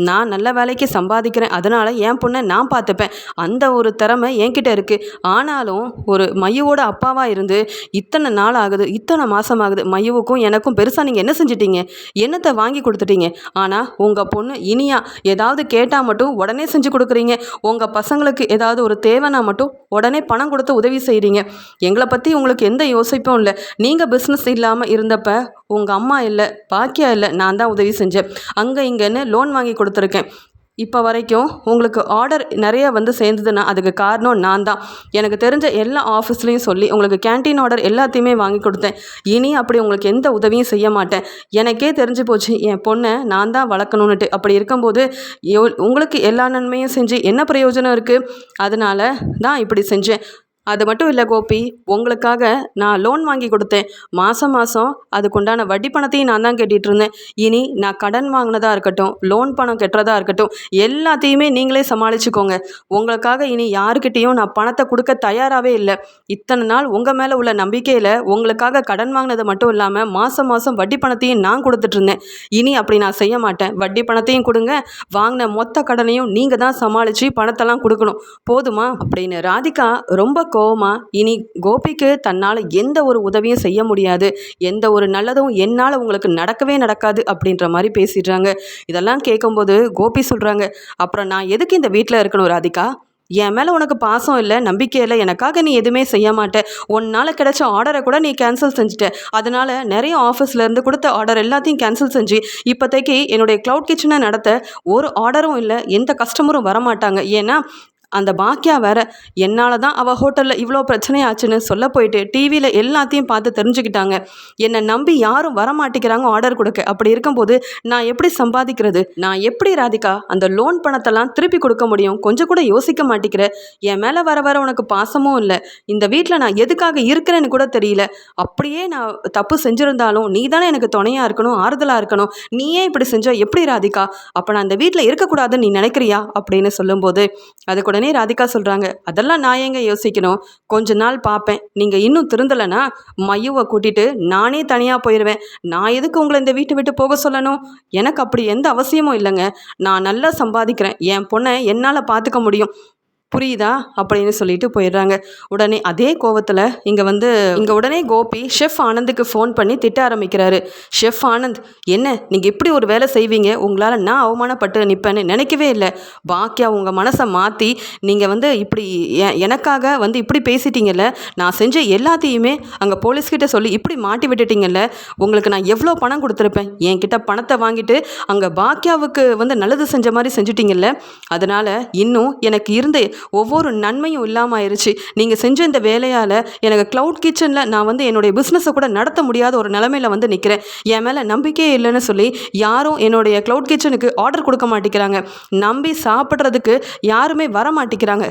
நான் நல்ல வேலைக்கு சம்பாதிக்கிறேன், அதனால் என் பொண்ணை நான் பார்த்துப்பேன், அந்த ஒரு திறமை என்கிட்ட இருக்குது. ஆனாலும் ஒரு மையோவோட அப்பாவாக இருந்து இத்தனை நாள் ஆகுது, இத்தனை மாதம் ஆகுது, மையோவுக்கும் எனக்கும் பெருசாக நீங்கள் என்ன செஞ்சிட்டீங்க? என்னத்தை வாங்கி கொடுத்துட்டீங்க? ஆனால் உங்கள் பொண்ணு இனியா ஏதாவது கேட்டால் மட்டும் உடனே செஞ்சு கொடுக்குறீங்க. உங்கள் பசங்களுக்கு ஏதாவது ஒரு தேவைன்னா மட்டும் உடனே பணம் கொடுத்து உதவி செய்கிறீங்க. எங்களை பற்றி உங்களுக்கு எந்த யோசிப்பும் இல்லை. நீங்கள் பிஸ்னஸ் இல்லாமல் இருந்தப்ப உங்கள் அம்மா இல்லை, பாக்கியா இல்லை, நான் தான் உதவி செஞ்சேன். அங்கே இங்கேன்னு லோன் வாங்கி கொடுத்துருக்கேன். இப்போ வரைக்கும் உங்களுக்கு ஆர்டர் நிறைய வந்து சேர்ந்ததுன்னா அதுக்கு காரணம் நான் தான். எனக்கு தெரிஞ்ச எல்லா ஆஃபீஸ்லேயும் சொல்லி உங்களுக்கு கேன்டீன் ஆர்டர் எல்லாத்தையுமே வாங்கி கொடுத்தேன். இனி அப்படி உங்களுக்கு எந்த உதவியும் செய்ய மாட்டேன். எனக்கே தெரிஞ்சு போச்சு என் பொண்ணை நான் தான் வளர்க்கணுன்னுட்டு. அப்படி இருக்கும்போது உங்களுக்கு எல்லா நன்மையும் செஞ்சு என்ன பிரயோஜனம் இருக்குது? அதனால தான் இப்படி செஞ்சேன். அது மட்டும் இல்லை கோபி, உங்களுக்காக நான் லோன் வாங்கி கொடுத்தேன். மாதம் அதுக்குண்டான வட்டி பணத்தையும் நான் தான் கட்டிகிட்டு இருந்தேன். இனி நான் கடன் வாங்கினதாக இருக்கட்டும், லோன் பணம் கட்டுறதா இருக்கட்டும், எல்லாத்தையுமே நீங்களே சமாளிச்சுக்கோங்க. உங்களுக்காக இனி யாருக்கிட்டேயும் நான் பணத்தை கொடுக்க தயாராகவே இல்லை. இத்தனை நாள் உங்கள் மேலே உள்ள நம்பிக்கையில் உங்களுக்காக கடன் வாங்கினது மட்டும் இல்லாமல் மாதம் வட்டி பணத்தையும் நான் கொடுத்துட்ருந்தேன். இனி அப்படி நான் செய்ய மாட்டேன். வட்டி பணத்தையும் கொடுங்க, வாங்கின மொத்த கடனையும் நீங்கள் தான் சமாளித்து பணத்தெல்லாம் கொடுக்கணும், போதுமா அப்படின்னு ராதிகா ரொம்ப கோவமா, இனி கோபிக்கு தன்னால் எந்த ஒரு உதவியும் செய்ய முடியாது, எந்த ஒரு நல்லதும் என்னால் உங்களுக்கு நடக்கவே நடக்காது அப்படின்ற மாதிரி பேசிடுறாங்க. இதெல்லாம் கேட்கும்போது கோபி சொல்கிறாங்க, அப்புறம் நான் எதுக்கு இந்த வீட்டில் இருக்கணும் ராதிகா? என் மேலே உனக்கு பாசம் இல்லை, நம்பிக்கை இல்லை, எனக்காக நீ எதுவுமே செய்ய மாட்டேன். உன்னால் கிடைச்ச ஆர்டரை கூட நீ கேன்சல் செஞ்சுட்ட. அதனால் நிறைய ஆஃபீஸ்லேருந்து கொடுத்த ஆர்டர் எல்லாத்தையும் கேன்சல் செஞ்சு இப்போதைக்கு என்னுடைய க்ளவுட் கிச்சனை நடத்த ஒரு ஆர்டரும் இல்லை, எந்த கஸ்டமரும் வரமாட்டாங்க. ஏன்னா அந்த பாக்கியா வேற என்னால் தான் அவள் ஹோட்டலில் இவ்வளோ பிரச்சனையாச்சுன்னு சொல்ல போயிட்டு டிவியில் எல்லாத்தையும் பார்த்து தெரிஞ்சுக்கிட்டாங்க. என்னை நம்பி யாரும் வரமாட்டேங்கிறாங்க ஆர்டர் கொடுக்க. அப்படி இருக்கும்போது நான் எப்படி சம்பாதிக்கிறது? நான் எப்படி ராதிகா அந்த லோன் பணத்தெல்லாம் திருப்பி கொடுக்க முடியும்? கொஞ்சம் கூட யோசிக்க மாட்டேங்கிற. என் மேலே வர உனக்கு பாசமும் இல்லை. இந்த வீட்டில் நான் எதுக்காக இருக்கிறேன்னு கூட தெரியல. அப்படியே நான் தப்பு செஞ்சுருந்தாலும் நீ தானே எனக்கு துணையாக இருக்கணும், ஆறுதலாக இருக்கணும். நீயே இப்படி செஞ்சால் எப்படி ராதிகா? அப்போ நான் அந்த வீட்டில் இருக்கக்கூடாதுன்னு நீ நினைக்கிறியா அப்படின்னு சொல்லும்போது அதுக்கு உடனே உடனே ராதிகா சொல்கிறாங்க, அதெல்லாம் நான் ஏங்க யோசிக்கணும், கொஞ்ச நாள் பார்ப்பேன், நீங்கள் இன்னும் திருந்தலைன்னா மயுவை கூட்டிகிட்டு நானே தனியாக போயிடுவேன். நான் எதுக்கு உங்களை இந்த வீட்டை விட்டு போக சொல்லணும்? எனக்கு அப்படி எந்த அவசியமும் இல்லைங்க. நான் நல்லா சம்பாதிக்கிறேன், என் பொண்ணை என்னால் பார்த்துக்க முடியும், புரியுதா அப்படின்னு சொல்லிட்டு போயிடுறாங்க. உடனே அதே கோவத்தில் இங்கே உடனே கோபி ஷெஃப் ஆனந்துக்கு ஃபோன் பண்ணி திட்ட ஆரம்பிக்கிறாரு. ஷெஃப் ஆனந்த், என்ன நீங்கள் இப்படி ஒரு வேலை செய்வீங்க, உங்களால் நான் அவமானப்பட்டு நிற்பேன்னு நினைக்கவே இல்லை. பாக்கியா உங்கள் மனசை மாற்றி நீங்கள் இப்படி எனக்காக இப்படி பேசிட்டீங்கல்ல, நான் செஞ்ச எல்லாத்தையுமே அங்கே போலீஸ்கிட்ட சொல்லி இப்படி மாட்டி விட்டுட்டீங்கல்ல, உங்களுக்கு நான் எவ்வளோ பணம் கொடுத்துருப்பேன், என்கிட்ட பணத்தை வாங்கிட்டு அங்கே பாக்கியாவுக்கு நல்லது செஞ்ச மாதிரி செஞ்சுட்டீங்கல்ல, அதனால் இன்னும் எனக்கு இருந்த ஒவ்வொரு நன்மையும் இல்லாமல் ஆயிடுச்சு. நீங்கள் செஞ்ச இந்த வேலையால் எனக்கு க்ளவுட் கிச்சனில் நான் என்னுடைய பிஸ்னஸை கூட நடத்த முடியாத ஒரு நிலமையில் நிற்கிறேன். என் மேலே நம்பிக்கையே இல்லைன்னு சொல்லி யாரும் என்னுடைய க்ளவுட் கிச்சனுக்கு ஆர்டர் கொடுக்க மாட்டேங்கிறாங்க. நம்பி சாப்பிட்றதுக்கு யாருமே வர மாட்டேங்கிறாங்க.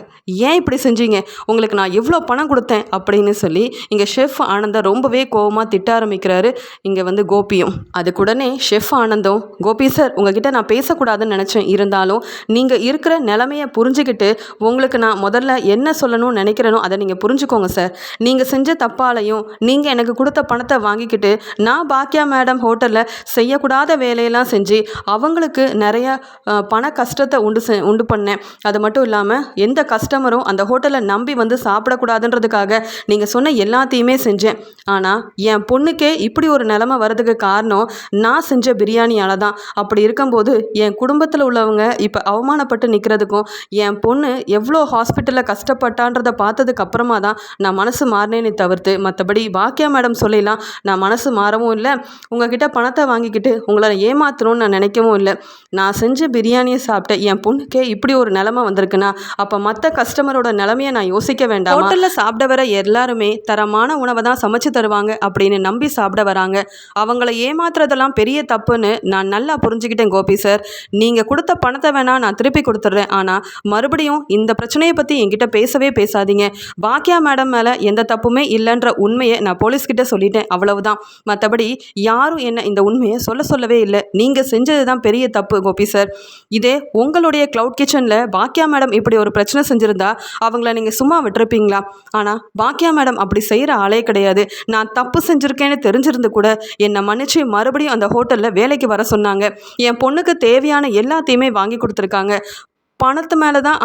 ஏன் இப்படி செஞ்சீங்க? உங்களுக்கு நான் எவ்வளோ பணம் கொடுத்தேன் அப்படின்னு சொல்லி இங்கே ஷெஃப் ஆனந்தம் ரொம்பவே கோவமாக திட்ட ஆரம்பிக்கிறாரு. இங்கே கோபியும் அதுக்குடனே ஷெஃப் ஆனந்தம், கோபி சார் உங்ககிட்ட நான் பேசக்கூடாதுன்னு நினச்சேன், இருந்தாலும் நீங்கள் இருக்கிற நிலைமையை புரிஞ்சுக்கிட்டு உங்களுக்கு நான் முதல்ல என்ன சொல்லணும்னு நினைக்கிறேனோ அதை நீங்கள் புரிஞ்சுக்கோங்க சார். நீங்கள் செஞ்ச தப்பாலையும் நீங்கள் எனக்கு கொடுத்த பணத்தை வாங்கிக்கிட்டு நான் பாக்கியா மேடம் ஹோட்டலில் செய்யக்கூடாத வேலையெல்லாம் செஞ்சு அவங்களுக்கு நிறைய பண கஷ்டத்தை உண்டு பண்ணேன். அது மட்டும் இல்லாமல் எந்த கஸ்டமரும் அந்த ஹோட்டலில் நம்பி சாப்பிடக்கூடாதுன்றதுக்காக நீங்கள் சொன்ன எல்லாத்தையுமே செஞ்சேன். ஆனால் என் பொண்ணுக்கே இப்படி ஒரு நிலைமை வர்றதுக்கு காரணம் நான் செஞ்ச பிரியாணியால் தான். அப்படி இருக்கும்போது என் குடும்பத்தில் உள்ளவங்க இப்போ அவமானப்பட்டு நிற்கிறதுக்கும் என் பொண்ணு எவ்வளோ ஹாஸ்பிட்டலில் கஷ்டப்பட்டான்றதை பார்த்ததுக்கு அப்புறமா தான் நான் மனசு மாறினேனே தவிர்த்து மற்றபடி பாக்கியா மேடம் சொல்லிலாம் நான் மனசு மாறவும் இல்லை, உங்ககிட்ட பணத்தை வாங்கிக்கிட்டு உங்களை ஏமாற்றணும்னு நான் நினைக்கவும் இல்லை. நான் செஞ்ச பிரியாணியை சாப்பிட்ட என் பொண்ணுக்கே இப்படி ஒரு நிலைமை வந்திருக்குன்னா அப்போ மற்ற கஸ்டமரோட நிலைமையை நான் யோசிக்க வேண்டாம். ஹோட்டலில் சாப்பிட வர எல்லாருமே தரமான உணவை தான் சமைச்சு தருவாங்க அப்படின்னு நம்பி சாப்பிட வராங்க. அவங்கள ஏமாத்துறதெல்லாம் பெரிய தப்புன்னு நான் நல்லா புரிஞ்சுக்கிட்டேன் கோபி சார். நீங்கள் கொடுத்த பணத்தை வேணா நான் திருப்பி கொடுத்துட்றேன், ஆனால் மறுபடியும் இந்த பிரச்சனையை பற்றி என்கிட்ட பேசவே பேசாதீங்க. பாக்கியா மேடம் மேலே எந்த தப்புமே இல்லைன்ற உண்மையை நான் போலீஸ்கிட்ட சொல்லிட்டேன், அவ்வளவுதான். மற்றபடி யாரும் என்ன இந்த உண்மையை சொல்லவே இல்லை. நீங்கள் செஞ்சது தான் பெரிய தப்பு கோபி சார். இதே உங்களுடைய க்ளவுட் கிச்சனில் பாக்கியா மேடம் இப்படி ஒரு பிரச்சனை செஞ்சுருந்தா அவங்கள நீங்கள் சும்மா விட்டுருப்பீங்களா? ஆனால் பாக்கியா மேடம் அப்படி செய்கிற ஆளே கிடையாது. நான் தப்பு செஞ்சுருக்கேன்னு தெரிஞ்சிருந்து கூட என்னை மன்னிச்சு மறுபடியும் அந்த ஹோட்டலில் வேலைக்கு வர சொன்னாங்க. என் பொண்ணுக்கு தேவையான எல்லாத்தையுமே வாங்கி கொடுத்துருக்காங்க. பணத்து மேலே தான்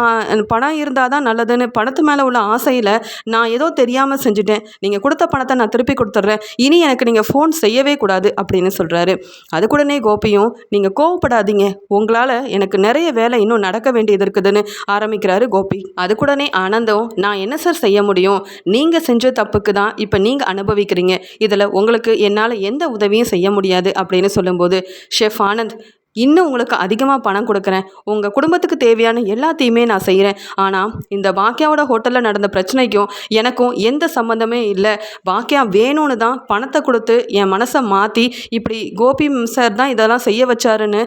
பணம் இருந்தால் தான் நல்லதுன்னு பணத்து மேலே உள்ள ஆசையில் நான் ஏதோ தெரியாமல் செஞ்சுட்டேன். நீங்கள் கொடுத்த பணத்தை நான் திருப்பி கொடுத்துட்றேன், இனி எனக்கு நீங்கள் ஃபோன் செய்யவே கூடாது அப்படின்னு சொல்கிறாரு. அதுக்கூடனே கோபியும், நீங்கள் கோவப்படாதீங்க, உங்களால் எனக்கு நிறைய வேலை இன்னும் நடக்க வேண்டியது இருக்குதுன்னு ஆரம்பிக்கிறாரு கோபி. அதுக்கூடனே ஆனந்தம், நான் என்ன சார் செய்ய முடியும், நீங்கள் செஞ்ச தப்புக்கு தான் இப்போ நீங்கள் அனுபவிக்கிறீங்க, இதில் உங்களுக்கு என்னால் எந்த உதவியும் செய்ய முடியாது அப்படின்னு சொல்லும்போது ஷெஃப் ஆனந்த், இன்னும் உங்களுக்கு அதிகமாக பணம் கொடுக்குறேன், உங்கள் குடும்பத்துக்கு தேவையான எல்லாத்தையுமே நான் செய்கிறேன், ஆனால் இந்த பாக்கியாவோட ஹோட்டலில் நடந்த பிரச்சனைக்கும் எனக்கும் எந்த சம்மந்தமே இல்லை. பாக்கியா வேணும்னு தான் பணத்தை கொடுத்து என் மனசை மாற்றி இப்படி கோபி சார் தான் இதெல்லாம் செய்ய வச்சாருன்னு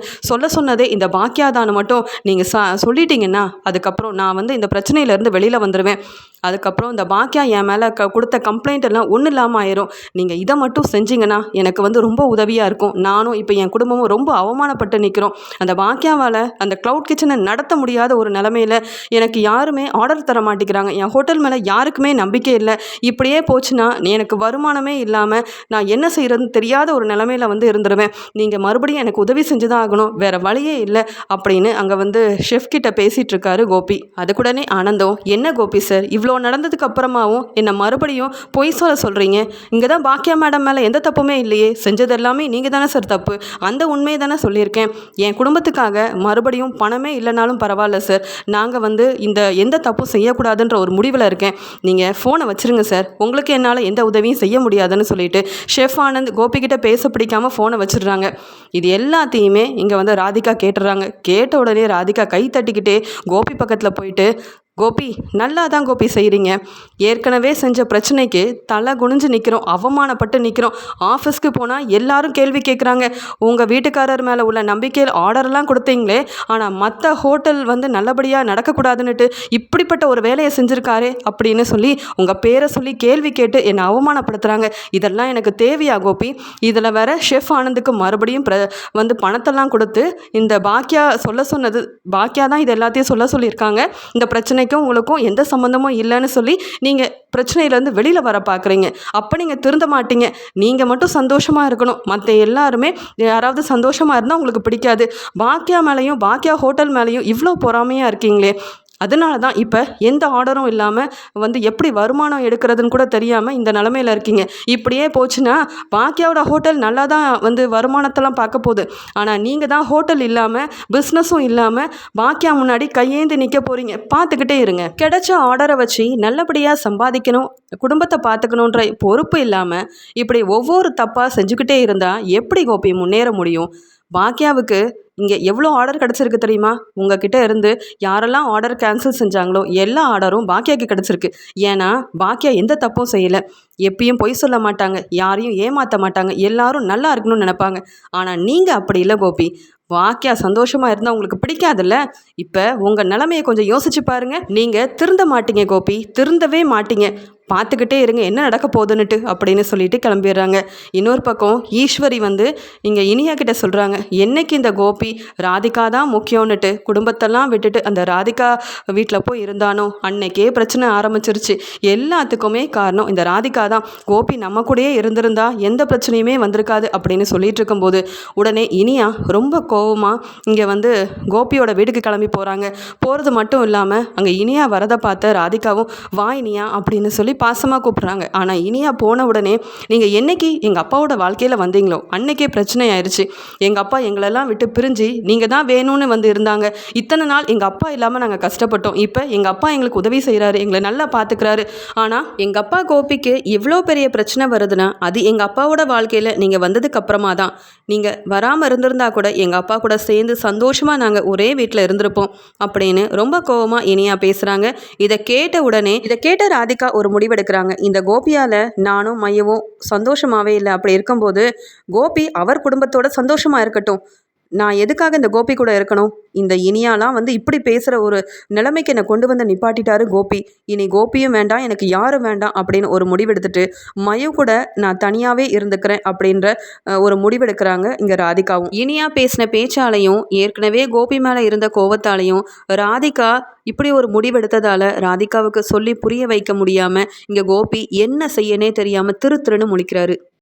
சொன்னதே இந்த பாக்கியா தான் மட்டும் நீங்கள் சொல்லிட்டீங்கன்னா அதுக்கப்புறம் நான் இந்த பிரச்சனையிலேருந்து வெளியில் வந்துடுவேன். அதுக்கப்புறம் இந்த பாக்கியா என் மேலே கொடுத்த கம்ப்ளைண்ட் எல்லாம் ஒன்றும் இல்லாமல் ஆயிரும். நீங்கள் இதை மட்டும் செஞ்சீங்கன்னா எனக்கு ரொம்ப உதவியாக இருக்கும். நானும் இப்போ என் குடும்பமும் ரொம்ப அவமானப்பட்டு நிற்கிறோம். அந்த பாக்கியாவால் அந்த க்ளவுட் கிச்சனை நடத்த முடியாத ஒரு நிலமையில் எனக்கு யாருமே ஆர்டர் தர மாட்டேங்கிறாங்க. என் ஹோட்டல் மேலே யாருக்குமே நம்பிக்கை இல்லை. இப்படியே போச்சுன்னா எனக்கு வருமானமே இல்லாமல் நான் என்ன செய்கிறதுன்னு தெரியாத ஒரு நிலமையில் இருந்துருவேன். நீங்கள் மறுபடியும் எனக்கு உதவி செஞ்சு தான் ஆகணும், வேறு வழியே இல்லை அப்படின்னு அங்கே ஷெஃப் கிட்ட பேசிகிட்டு இருக்காரு கோபி. அதுக்கூடனே ஆனந்தம், என்ன கோபி சார் இவ்வளோ நடந்ததுக்கு அப்புறமாவும் என்னை மறுபடியும் பொய் சொல்கிறீங்க? இங்கே தான் பாக்கியா மேடம் மேலே எந்த தப்புமே இல்லையே, செஞ்சது எல்லாமே நீங்கள் தானே சார் தப்பு, அந்த உண்மையை தானே சொல்லியிருக்கேன். என் குடும்பத்துக்காக மறுபடியும் பணமே இல்லைனாலும் பரவாயில்ல சார், நாங்கள் இந்த எந்த தப்பும் செய்யக்கூடாதுன்ற ஒரு முடிவில் இருக்கேன், நீங்கள் ஃபோனை வச்சுருங்க சார், உங்களுக்கு என்னால் எந்த உதவியும் செய்ய முடியாதுன்னு சொல்லிட்டு ஷெஃப் ஆனந்த் கோபிக்கிட்ட பேச பிடிக்காமல் ஃபோனை வச்சிடுறாங்க. இது எல்லாத்தையுமே இங்கே ராதிகா கேட்டுறாங்க. கேட்ட உடனே ராதிகா கை தட்டிக்கிட்டே கோபி பக்கத்தில் போயிட்டு, கோபி நல்லா தான் கோபி செய்கிறீங்க, ஏற்கனவே செஞ்ச பிரச்சனைக்கு தலை குனிஞ்சு நிற்கிறோம், அவமானப்பட்டு நிற்கிறோம், ஆஃபீஸ்க்கு போனால் எல்லாரும் கேள்வி கேட்குறாங்க, உங்கள் வீட்டுக்காரர் மேலே உள்ள நம்பிக்கையில் ஆர்டர்லாம் கொடுத்தீங்களே, ஆனால் மற்ற ஹோட்டல் நல்லபடியாக நடக்கக்கூடாதுன்னுட்டு இப்படிப்பட்ட ஒரு வேலையை செஞ்சுருக்காரே அப்படின்னு சொல்லி உங்கள் பேரை சொல்லி கேள்வி கேட்டு என்னை அவமானப்படுத்துகிறாங்க. இதெல்லாம் எனக்கு தேவையா கோபி? இதில் வேற ஷெஃப் ஆனந்துக்கு மறுபடியும் பணத்தெல்லாம் கொடுத்து இந்த பாக்கியா சொன்னது, பாக்கியா தான் இது எல்லாத்தையும் சொல்லியிருக்காங்க, இந்த பிரச்சனை பிரச்சனைக்கும் உங்களுக்கும் எந்த சம்மந்தமும் இல்லைன்னு சொல்லி நீங்கள் பிரச்சனையிலேருந்து வெளியில் வர பார்க்குறீங்க. அப்போ நீங்கள் திருந்த மாட்டீங்க. நீங்கள் மட்டும் சந்தோஷமாக இருக்கணும். மற்ற எல்லாருமே யாராவது சந்தோஷமாக இருந்தால் உங்களுக்கு பிடிக்காது. பாக்கியா மேலேயும் பாக்கியா ஹோட்டல் மேலேயும் இவ்வளோ பொறாமையாக இருக்கீங்களே. அதனால தான் இப்போ எந்த ஆர்டரும் இல்லாமல் எப்படி வருமானம் எடுக்கிறதுன்னு கூட தெரியாமல் இந்த நிலமையில இருக்கீங்க. இப்படியே போச்சுன்னா பாக்கியாவோட ஹோட்டல் நல்லா தான் வருமானத்தெல்லாம் பார்க்க போகுது. ஆனால் நீங்கள் தான் ஹோட்டல் இல்லாமல் பிஸ்னஸும் இல்லாமல் பாக்கியா முன்னாடி கையேந்தி நிற்க போகிறீங்க. பார்த்துக்கிட்டே இருங்க. கிடைச்ச ஆர்டரை வச்சு நல்லபடியாக சம்பாதிக்கணும், குடும்பத்தை பார்த்துக்கணுன்ற பொறுப்பு இல்லாமல் இப்படி ஒவ்வொரு தப்பாக செஞ்சுக்கிட்டே இருந்தால் எப்படி கோபி முன்னேற முடியும்? பாக்கியாவுக்கு இங்கே எவ்வளோ ஆர்டர் கிடச்சிருக்கு தெரியுமா? உங்ககிட்ட இருந்து யாரெல்லாம் ஆர்டர் கேன்சல் செஞ்சாங்களோ எல்லா ஆர்டரும் பாக்கியாவுக்கு கிடச்சிருக்கு. ஏன்னா பாக்கியா எந்த தப்பும் செய்யலை. எப்பயும் பொய் சொல்ல மாட்டாங்க, யாரையும் ஏமாற்ற மாட்டாங்க, எல்லாரும் நல்லா இருக்கணும்னு நினைப்பாங்க. ஆனால் நீங்கள் அப்படி இல்லை கோபி. பாக்கியா சந்தோஷமாக இருந்தால் உங்களுக்கு பிடிக்காதுல்ல? இப்போ உங்கள் நிலைமையை கொஞ்சம் யோசிச்சு பாருங்க. நீங்கள் திருந்த மாட்டீங்க கோபி, திருந்தவே மாட்டீங்க. பார்த்துக்கிட்டே இருங்க என்ன நடக்க போகுதுன்னுட்டு அப்படின்னு சொல்லிட்டு கிளம்பிடுறாங்க. இன்னொரு பக்கம் ஈஸ்வரி இங்கே இனியா கிட்ட சொல்கிறாங்க, என்னைக்கு இந்த கோபி ராதிகா தான் முக்கியம்னுட்டு குடும்பத்தெல்லாம் விட்டுட்டு அந்த ராதிகா வீட்டில் போய் இருந்தானோ அன்னைக்கே பிரச்சனை ஆரம்பிச்சிருச்சு. எல்லாத்துக்குமே காரணம் இந்த ராதிகா தான். கோபி நம்ம கூடயே இருந்திருந்தா எந்த பிரச்சனையுமே வந்திருக்காது அப்படின்னு சொல்லிட்டு இருக்கும்போது உடனே இனியா ரொம்ப கோவமாக இங்கே கோபியோட வீட்டுக்கு கிளம்பி போகிறாங்க. போகிறது மட்டும் இல்லாமல் அங்கே இனியா வரதை பார்த்த ராதிகாவும் வா இனியா அப்படின்னு சொல்லி பாசமாக கூப்பிட்றாங்க. ஆனால் இனியா போன உடனே நீங்கள் என்னைக்கு எங்கள் அப்பாவோட வாழ்க்கையில் வந்தீங்களோ அன்னைக்கே பிரச்சனை ஆயிடுச்சு. எங்கள் அப்பா எங்களெல்லாம் விட்டு பிரிஞ்சு நீங்கள் தான் வேணும்னு இருந்தாங்க. இத்தனை நாள் எங்கள் அப்பா இல்லாமல் நாங்கள் கஷ்டப்பட்டோம். இப்போ எங்கள் அப்பா எங்களுக்கு உதவி செய்கிறாரு, எங்களை நல்லா பார்த்துக்கிறாரு. ஆனால் எங்கள் அப்பா கோபிக்கு இவ்வளோ பெரிய பிரச்சனை வருதுன்னா அது எங்கள் அப்பாவோட வாழ்க்கையில் நீங்கள் வந்ததுக்கு அப்புறமா தான். நீங்கள் வராமல் இருந்திருந்தா கூட எங்கள் அப்பா கூட சேர்ந்து சந்தோஷமாக நாங்கள் ஒரே வீட்டில் இருந்திருப்போம் அப்படின்னு ரொம்ப கோவமாக இனியா பேசுகிறாங்க. இதை கேட்ட ராதிகா ஒரு முடிவெடுக்கிறாங்க. இந்த கோபியால் நானும் மையவும் சந்தோஷமாகவே இல்லை. அப்படி இருக்கும்போது கோபி அவர் குடும்பத்தோட சந்தோஷமாக இருக்கட்டும். நான் எதுக்காக இந்த கோபி கூட இருக்கணும்? இந்த இனியாலாம் இப்படி பேசுகிற ஒரு நிலைமைக்கு என்னை கொண்டு நிப்பாட்டிட்டாரு கோபி. இனி கோபியும் வேண்டாம், எனக்கு யாரும் வேண்டாம் அப்படின்னு ஒரு முடிவெடுத்துட்டு மயு கூட நான் தனியாகவே இருந்துக்கிறேன் அப்படின்ற ஒரு முடிவெடுக்கிறாங்க இங்கே ராதிகாவும். இனியா பேசின பேச்சாலையும் ஏற்கனவே கோபி மேலே இருந்த கோவத்தாலையும் ராதிகா இப்படி ஒரு முடிவெடுத்ததால் ராதிகாவுக்கு சொல்லி புரிய வைக்க முடியாமல் இங்கே கோபி என்ன செய்யனே தெரியாமல் திருன்னு முழிக்கிறாரு.